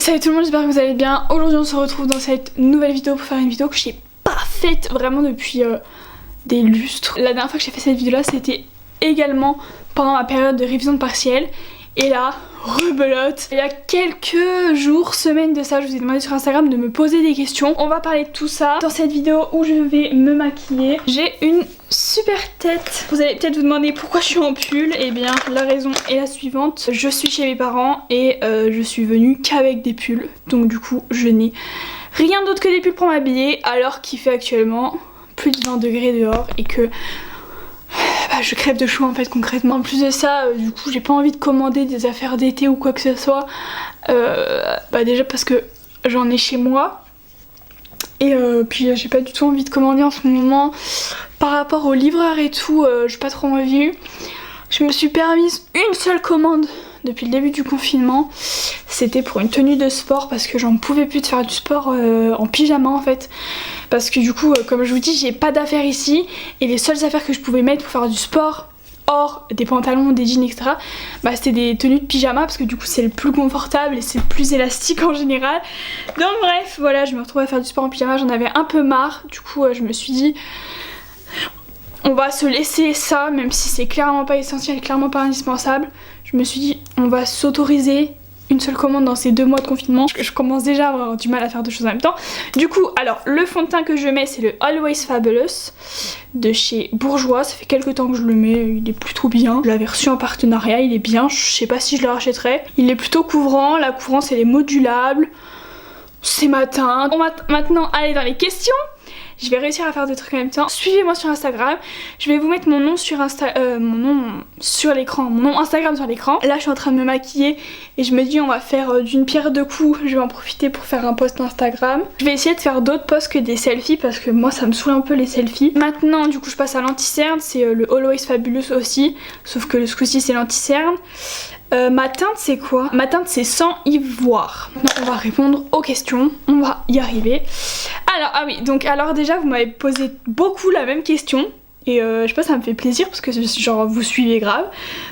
Salut tout le monde, j'espère que vous allez bien. Aujourd'hui on se retrouve dans cette nouvelle vidéo pour faire une vidéo que j'ai pas faite vraiment depuis des lustres. La dernière fois que j'ai fait cette vidéo là c'était également pendant ma période de révision de partiel. Et là, rebelote. Il y a quelques jours, semaines de ça, je vous ai demandé sur Instagram de me poser des questions. On va parler de tout ça dans cette vidéo où je vais me maquiller. J'ai une super tête. Vous allez peut-être vous demander pourquoi je suis en pull. Eh bien, la raison est la suivante. Je suis chez mes parents et je suis venue qu'avec des pulls. Donc du coup, je n'ai rien d'autre que des pulls pour m'habiller alors qu'il fait actuellement plus de 20 degrés dehors et que... je crève de chaud en fait concrètement. En plus de ça, du coup j'ai pas envie de commander des affaires d'été ou quoi que ce soit. Déjà parce que j'en ai chez moi. Et puis j'ai pas du tout envie de commander en ce moment. Par rapport aux livreurs et tout, j'ai pas trop envie. Je me suis permise une seule commande depuis le début du confinement. C'était pour une tenue de sport parce que j'en pouvais plus de faire du sport en pyjama en fait. Parce que du coup, comme je vous dis, j'ai pas d'affaires ici. Et les seules affaires que je pouvais mettre pour faire du sport, hors des pantalons, des jeans, etc. C'était des tenues de pyjama parce que du coup c'est le plus confortable et c'est le plus élastique en général. Donc bref, voilà, je me retrouve à faire du sport en pyjama. J'en avais un peu marre. Du coup, je me suis dit... on va se laisser ça, même si c'est clairement pas essentiel, clairement pas indispensable. Je me suis dit, on va s'autoriser une seule commande dans ces 2 mois de confinement. Je commence déjà à avoir du mal à faire 2 choses en même temps. Du coup, alors, le fond de teint que je mets, c'est le Always Fabulous de chez Bourjois. Ça fait quelques temps que je le mets, il est plutôt bien. Je l'avais reçu en partenariat, il est bien. Je sais pas si je le rachèterai. Il est plutôt couvrant, la couvrance elle est modulable. C'est ma teinte. On va maintenant aller dans les questions. Je vais réussir à faire des trucs en même temps. Suivez-moi sur Instagram. Je vais vous mettre mon nom sur l'écran, mon nom Instagram sur l'écran. Là, je suis en train de me maquiller et je me dis on va faire d'une pierre deux coups. Je vais en profiter pour faire un post Instagram. Je vais essayer de faire d'autres posts que des selfies parce que moi, ça me saoule un peu les selfies. Maintenant, du coup, je passe à l'anti-cerne. C'est le Always Fabulous aussi, sauf que ce coup-ci, c'est l'anti-cerne. Ma teinte c'est quoi? Ma teinte c'est sans ivoire. Donc on va répondre aux questions, on va y arriver. Alors déjà vous m'avez posé beaucoup la même question. Et je sais pas, ça me fait plaisir parce que genre vous suivez grave.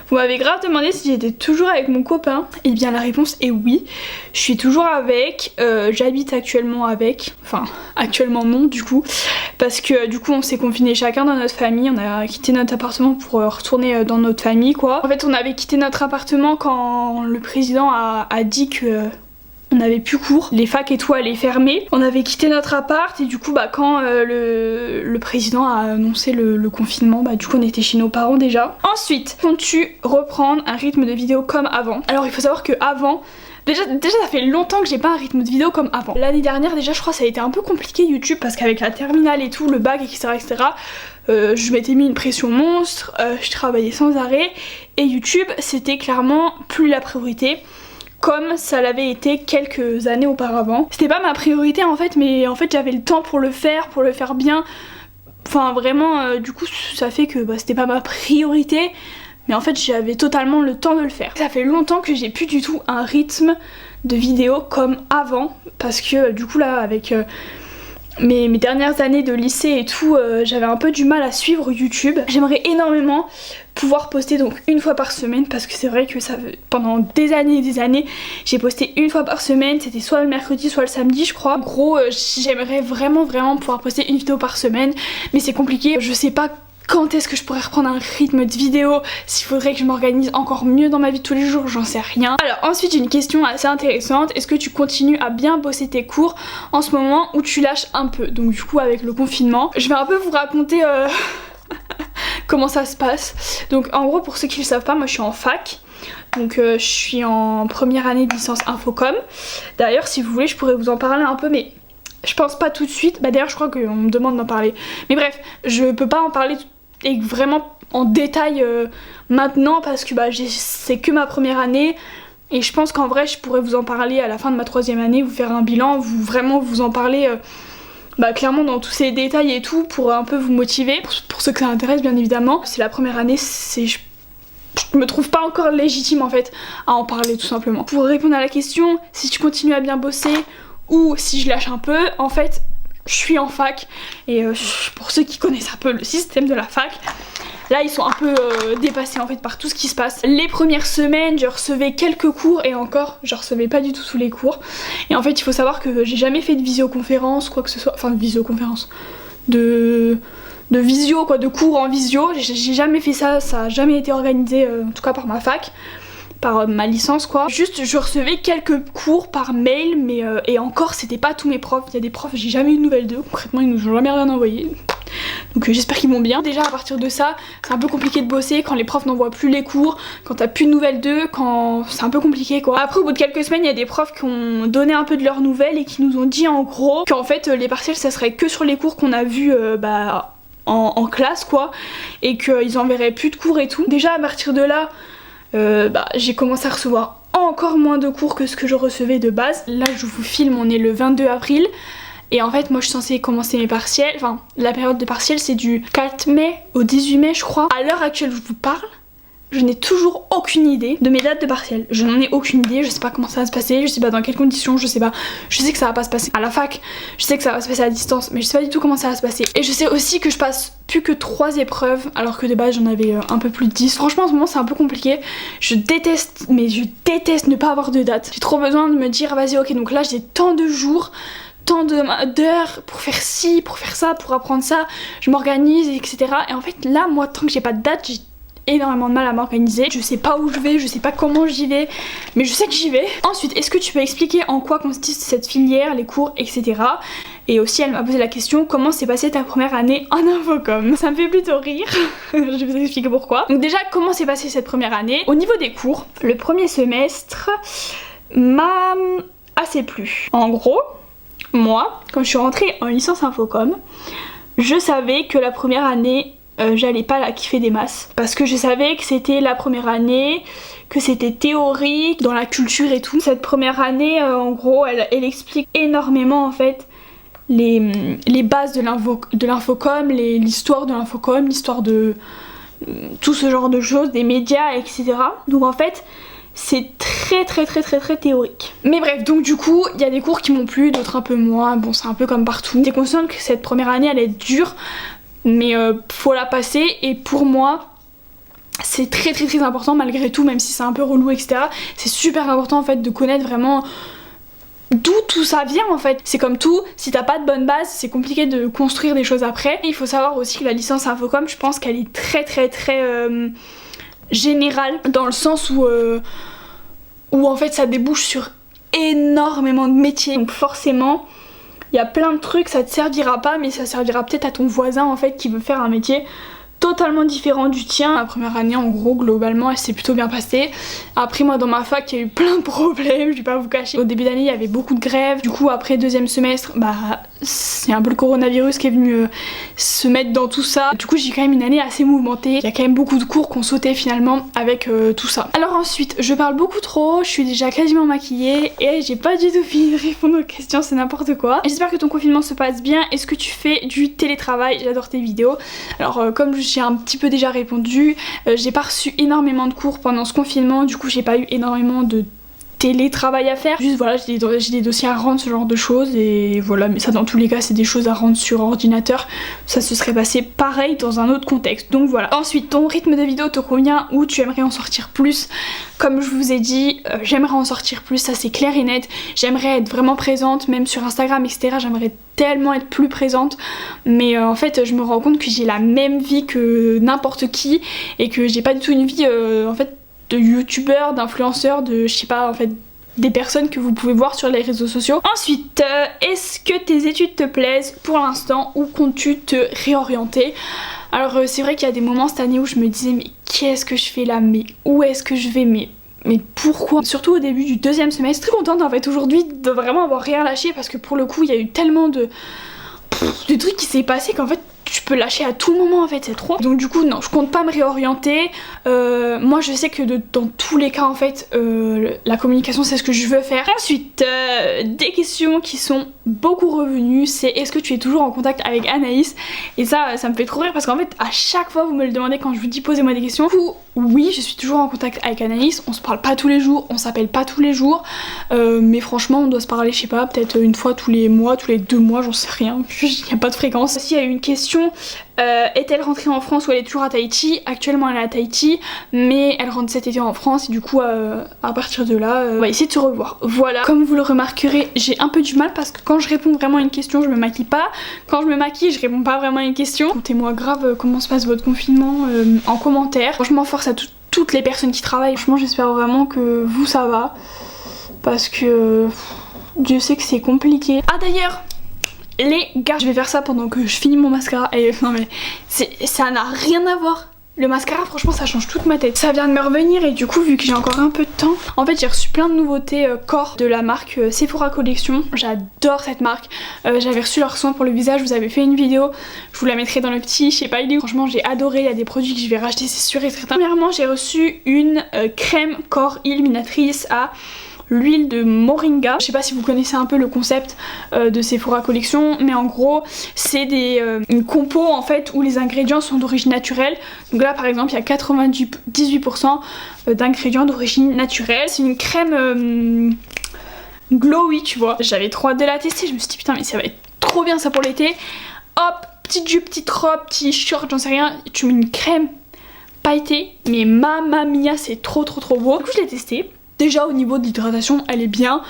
Vous m'avez grave demandé si j'étais toujours avec mon copain. Et bien la réponse est oui. Je suis toujours avec, j'habite actuellement avec. Enfin actuellement non du coup. Parce que du coup on s'est confinés chacun dans notre famille. On a quitté notre appartement pour retourner dans notre famille quoi. En fait on avait quitté notre appartement quand le président a dit que... on n'avait plus cours, les facs et tout allaient fermer. On avait quitté notre appart et du coup quand le président a annoncé le confinement, du coup on était chez nos parents déjà. Ensuite, comptes-tu reprendre un rythme de vidéo comme avant? Alors il faut savoir que avant, déjà ça fait longtemps que j'ai pas un rythme de vidéo comme avant. L'année dernière déjà je crois ça a été un peu compliqué YouTube parce qu'avec la terminale et tout, le bac etc. Je m'étais mis une pression monstre, je travaillais sans arrêt et YouTube c'était clairement plus la priorité. Comme ça l'avait été quelques années auparavant. C'était pas ma priorité en fait, mais en fait j'avais le temps pour le faire bien. Enfin vraiment, du coup ça fait que c'était pas ma priorité, mais en fait j'avais totalement le temps de le faire. Ça fait longtemps que j'ai plus du tout un rythme de vidéo comme avant, parce que du coup là avec... mes dernières années de lycée et tout, j'avais un peu du mal à suivre YouTube. J'aimerais énormément pouvoir poster donc une fois par semaine parce que c'est vrai que pendant des années et des années j'ai posté une fois par semaine, c'était soit le mercredi soit le samedi je crois. En gros j'aimerais vraiment pouvoir poster une vidéo par semaine mais c'est compliqué, je sais pas quand est-ce que je pourrais reprendre un rythme de vidéo, s'il faudrait que je m'organise encore mieux dans ma vie de tous les jours, j'en sais rien. Alors ensuite j'ai une question assez intéressante, est-ce que tu continues à bien bosser tes cours en ce moment ou tu lâches un peu? Donc du coup avec le confinement, je vais un peu vous raconter comment ça se passe. Donc en gros pour ceux qui le savent pas, moi je suis en fac. Donc je suis en première année de licence Infocom. D'ailleurs si vous voulez je pourrais vous en parler un peu mais je pense pas tout de suite. D'ailleurs je crois qu'on me demande d'en parler. Mais bref, je peux pas en parler et vraiment en détail maintenant parce que c'est que ma première année et je pense qu'en vrai je pourrais vous en parler à la fin de ma 3e année, vous faire un bilan, vraiment vous en parler clairement dans tous ces détails et tout pour un peu vous motiver, pour ceux que ça intéresse bien évidemment. C'est la première année, je me trouve pas encore légitime en fait à en parler tout simplement. Pour répondre à la question, si tu continues à bien bosser ou si je lâche un peu, en fait je suis en fac et pour ceux qui connaissent un peu le système de la fac, Là ils sont un peu dépassés en fait par tout ce qui se passe. Les premières semaines je recevais quelques cours et encore je recevais pas du tout tous les cours. Et en fait il faut savoir que j'ai jamais fait de visioconférence, quoi que ce soit, enfin de visioconférence, de visio quoi, de cours en visio, j'ai jamais fait ça, ça a jamais été organisé en tout cas par ma fac, par ma licence quoi. Juste je recevais quelques cours par mail mais et encore c'était pas tous mes profs, il y a des profs j'ai jamais eu de nouvelles d'eux, concrètement ils nous ont jamais rien envoyé. Donc j'espère qu'ils vont bien. Déjà à partir de ça, c'est un peu compliqué de bosser quand les profs n'envoient plus les cours, quand t'as plus de nouvelles d'eux, quand c'est un peu compliqué quoi. Après au bout de quelques semaines, il y a des profs qui ont donné un peu de leurs nouvelles et qui nous ont dit en gros qu'en fait les partiels ça serait que sur les cours qu'on a vus en classe quoi, et qu'ils enverraient plus de cours et tout. Déjà à partir de là, j'ai commencé à recevoir encore moins de cours que ce que je recevais de base. Là je vous filme, on est le 22 avril. Et en fait moi je suis censée commencer mes partiels, enfin la période de partiels c'est du 4 mai au 18 mai je crois. À l'heure actuelle où je vous parle, je n'ai toujours aucune idée de mes dates de partiels. Je n'en ai aucune idée, je sais pas comment ça va se passer, je sais pas dans quelles conditions, je sais pas. Je sais que ça va pas se passer à la fac, je sais que ça va se passer à distance, mais je sais pas du tout comment ça va se passer. Et je sais aussi que je passe plus que 3 épreuves, alors que de base j'en avais un peu plus de 10. Franchement en ce moment c'est un peu compliqué, je déteste ne pas avoir de date. J'ai trop besoin de me dire vas-y ok donc là j'ai tant de jours, tant d'heures pour faire ci, pour faire ça, pour apprendre ça, je m'organise etc. Et en fait là moi tant que j'ai pas de date, j'ai énormément de mal à m'organiser. Je sais pas où je vais, je sais pas comment j'y vais, mais je sais que j'y vais. Ensuite, est-ce que tu peux expliquer en quoi consiste cette filière, les cours, etc. Et aussi elle m'a posé la question comment s'est passée ta première année en infocom. Ça me fait plutôt rire, je vais vous expliquer pourquoi. Donc déjà comment s'est passée cette première année. Au niveau des cours, le premier semestre m'a assez plu. En gros, moi, quand je suis rentrée en licence infocom, je savais que la première année, j'allais pas la kiffer des masses. Parce que je savais que c'était la première année, que c'était théorique, dans la culture et tout. Cette première année, en gros, elle explique énormément en fait les bases de l'infocom, l'histoire de l'infocom, l'histoire de tout ce genre de choses, des médias, etc. Donc en fait, c'est très théorique. Mais bref, donc du coup, il y a des cours qui m'ont plu, d'autres un peu moins. Bon, c'est un peu comme partout. J'étais consciente que cette première année allait être dure, mais faut la passer. Et pour moi, c'est très important malgré tout, même si c'est un peu relou, etc. C'est super important en fait de connaître vraiment d'où tout ça vient en fait. C'est comme tout, si t'as pas de bonne base, c'est compliqué de construire des choses après. Et il faut savoir aussi que la licence infocom, je pense qu'elle est très générale, dans le sens où en fait ça débouche sur énormément de métiers. Donc forcément, il y a plein de trucs, ça te servira pas, mais ça servira peut-être à ton voisin en fait qui veut faire un métier totalement différent du tien. La première année en gros globalement elle s'est plutôt bien passée. Après moi dans ma fac il y a eu plein de problèmes, je vais pas vous cacher. Au début d'année il y avait beaucoup de grèves, du coup après deuxième semestre c'est un peu le coronavirus qui est venu se mettre dans tout ça. Du coup j'ai quand même une année assez mouvementée, il y a quand même beaucoup de cours qu'on sautait finalement avec tout ça. Alors ensuite je parle beaucoup trop, je suis déjà quasiment maquillée et j'ai pas du tout fini de répondre aux questions, c'est n'importe quoi. J'espère que ton confinement se passe bien. Est-ce que tu fais du télétravail? J'adore tes vidéos. Alors comme j'ai un petit peu déjà répondu, j'ai pas reçu énormément de cours pendant ce confinement, du coup j'ai pas eu énormément de télétravail à faire. Juste voilà, j'ai des dossiers à rendre, ce genre de choses, et voilà, mais ça dans tous les cas c'est des choses à rendre sur ordinateur, ça se serait passé pareil dans un autre contexte. Donc voilà. Ensuite, ton rythme de vidéo te convient ou tu aimerais en sortir plus? Comme je vous ai dit, j'aimerais en sortir plus, ça c'est clair et net. J'aimerais être vraiment présente, même sur Instagram, etc. J'aimerais tellement être plus présente, mais en fait je me rends compte que j'ai la même vie que n'importe qui et que j'ai pas du tout une vie en fait de youtubeur, d'influenceur, de je sais pas en fait des personnes que vous pouvez voir sur les réseaux sociaux. Ensuite, est-ce que tes études te plaisent pour l'instant ou comptes-tu te réorienter? Alors c'est vrai qu'il y a des moments cette année où je me disais mais qu'est-ce que je fais là, mais où est-ce que je vais, mais pourquoi? Surtout au début du deuxième semestre. Très contente en fait aujourd'hui de vraiment avoir rien lâché, parce que pour le coup il y a eu tellement de trucs qui s'est passé qu'en fait tu peux lâcher à tout moment en fait, c'est trop. Donc du coup non, je compte pas me réorienter. Moi je sais que dans tous les cas en fait la communication c'est ce que je veux faire. Ensuite des questions qui sont beaucoup revenues, c'est est-ce que tu es toujours en contact avec Anaïs? Et ça me fait trop rire parce qu'en fait à chaque fois vous me le demandez quand je vous dis posez-moi des questions. Du coup oui, je suis toujours en contact avec Anaïs, on se parle pas tous les jours, on s'appelle pas tous les jours, mais franchement on doit se parler je sais pas, peut-être une fois tous les mois, tous les 2 mois, j'en sais rien, il n'y a pas de fréquence. Aussi il y a eu une question question, est-elle rentrée en France ou elle est toujours à Tahiti? Actuellement elle est à Tahiti, mais elle rentre cet été en France et du coup à partir de là on va essayer de se revoir. Voilà, comme vous le remarquerez, j'ai un peu du mal parce que quand je réponds vraiment à une question je me maquille pas, quand je me maquille je réponds pas vraiment à une question. Contez-moi grave comment se passe votre confinement en commentaire. Franchement force à toutes les personnes qui travaillent, franchement j'espère vraiment que vous ça va parce que Dieu sait que c'est compliqué. Ah d'ailleurs les gars, je vais faire ça pendant que je finis mon mascara et non mais ça n'a rien à voir. Le mascara franchement ça change toute ma tête. Ça vient de me revenir et du coup vu que j'ai encore un peu de temps, en fait j'ai reçu plein de nouveautés corps de la marque Sephora Collection. J'adore cette marque. J'avais reçu leur soin pour le visage, je vous avais fait une vidéo, je vous la mettrai dans le petit, je sais pas il est où. Franchement j'ai adoré, il y a des produits que je vais racheter c'est sûr et certain. Premièrement j'ai reçu une crème corps illuminatrice à l'huile de moringa. Je sais pas si vous connaissez un peu le concept de Sephora Collection, mais en gros c'est une compo en fait où les ingrédients sont d'origine naturelle. Donc là par exemple il y a 98% d'ingrédients d'origine naturelle. C'est une crème glowy tu vois. J'avais trop hâte de la tester, je me suis dit putain mais ça va être trop bien ça pour l'été. Hop, petite jupe, petite robe, petit short, j'en sais rien, tu mets une crème pailletée, mais mamma mia c'est trop beau. Du coup je l'ai testé. Déjà au niveau de l'hydratation elle est bien,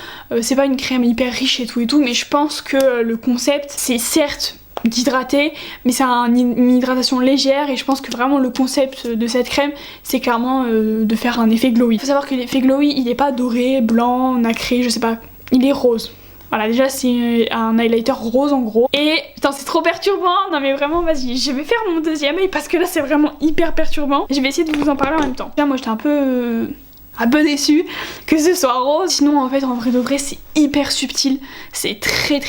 c'est pas une crème hyper riche et tout, mais je pense que le concept c'est certes d'hydrater mais c'est une hydratation légère et je pense que vraiment le concept de cette crème c'est clairement de faire un effet glowy. Il faut savoir que l'effet glowy il est pas doré, blanc, nacré, je sais pas, il est rose. Voilà déjà c'est un highlighter rose en gros. Et putain c'est trop perturbant, non mais vraiment vas-y je vais faire mon deuxième œil parce que là c'est vraiment hyper perturbant. Je vais essayer de vous en parler en même temps. Là moi j'étais un peu déçue que ce soit rose. Sinon en fait en vrai de vrai c'est hyper subtil, c'est très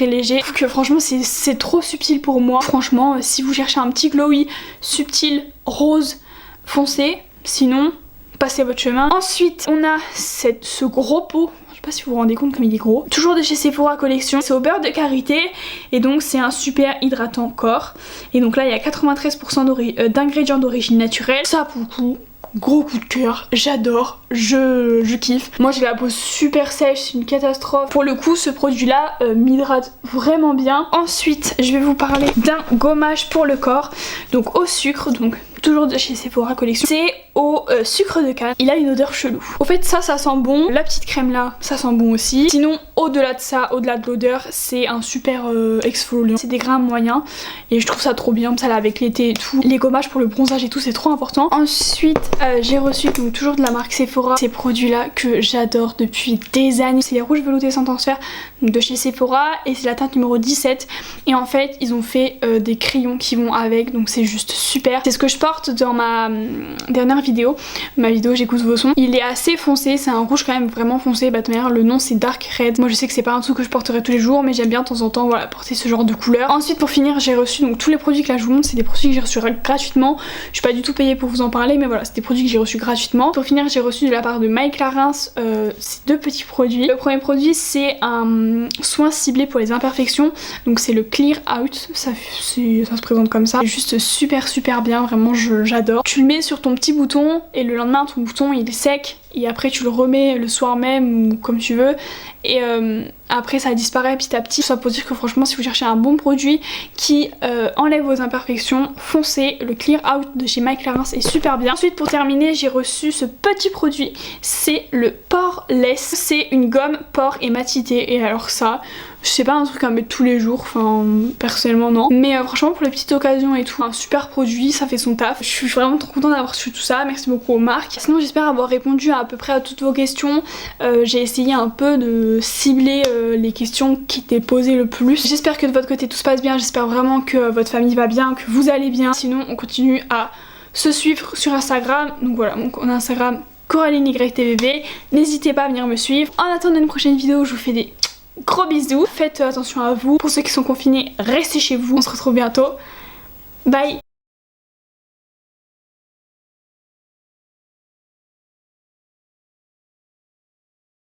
léger. Je trouve que franchement c'est trop subtil pour moi. Franchement si vous cherchez un petit glowy subtil rose foncé, sinon passez votre chemin. Ensuite on a ce gros pot, je sais pas si vous vous rendez compte comme il est gros, toujours de chez Sephora Collection, c'est au beurre de karité et donc c'est un super hydratant corps. Et donc là il y a 93% d'ingrédients d'origine naturelle. Ça pour le coup gros coup de cœur, j'adore, je kiffe. Moi j'ai la peau super sèche, c'est une catastrophe. Pour le coup ce produit là m'hydrate vraiment bien. Ensuite je vais vous parler d'un gommage pour le corps, donc au sucre, donc toujours de chez Sephora Collection. C'est au sucre de canne, il a une odeur chelou. Au fait ça sent bon, la petite crème là ça sent bon aussi. Sinon au-delà de ça, au-delà de l'odeur, c'est un super exfoliant, c'est des grains moyens et je trouve ça trop bien, ça là avec l'été et tout. Les gommages pour le bronzage et tout c'est trop important. Ensuite j'ai reçu donc toujours de la marque Sephora ces produits là que j'adore depuis des années. C'est les rouges veloutés sans transfert de chez Sephora et c'est la teinte numéro 17 et en fait ils ont fait des crayons qui vont avec, donc c'est juste super. C'est ce que je porte dans ma dernière vidéo, j'écoute vos sons. Il est assez foncé, c'est un rouge quand même vraiment foncé. Bah de toute manière le nom c'est Dark Red. Moi je sais que c'est pas un truc que je porterai tous les jours mais j'aime bien de temps en temps voilà porter ce genre de couleur. Ensuite pour finir j'ai reçu donc tous les produits que là je vous montre c'est des produits que j'ai reçus gratuitement. Je suis pas du tout payée pour vous en parler mais voilà c'est des produits que j'ai reçus gratuitement. Pour finir j'ai reçu de la part de My Clarins ces deux petits produits. Le premier produit c'est un soin ciblé pour les imperfections, donc c'est le Clear Out, ça se présente comme ça. C'est juste super bien, vraiment j'adore. Tu le mets sur ton petit bouton et le lendemain ton bouton il est sec et après tu le remets le soir même ou comme tu veux et après ça disparaît petit à petit. Ça pour dire que franchement si vous cherchez un bon produit qui enlève vos imperfections, foncez, le Clear Out de chez My Clarins est super bien. Ensuite pour terminer j'ai reçu ce petit produit, c'est le Poreless, c'est une gomme pore et matité et alors ça c'est pas un truc à mettre tous les jours, enfin personnellement non, mais franchement pour les petites occasions et tout, un super produit, ça fait son taf. Je suis vraiment trop contente d'avoir reçu tout ça, merci beaucoup aux marques. Sinon j'espère avoir répondu à peu près à toutes vos questions. J'ai essayé un peu de cibler les questions qui étaient posées le plus. J'espère que de votre côté tout se passe bien, j'espère vraiment que votre famille va bien, que vous allez bien. Sinon on continue à se suivre sur Instagram, donc voilà, donc on a Instagram CoralineYTVV, n'hésitez pas à venir me suivre. En attendant une prochaine vidéo je vous fais des gros bisous, faites attention à vous. Pour ceux qui sont confinés, restez chez vous. On se retrouve bientôt. Bye.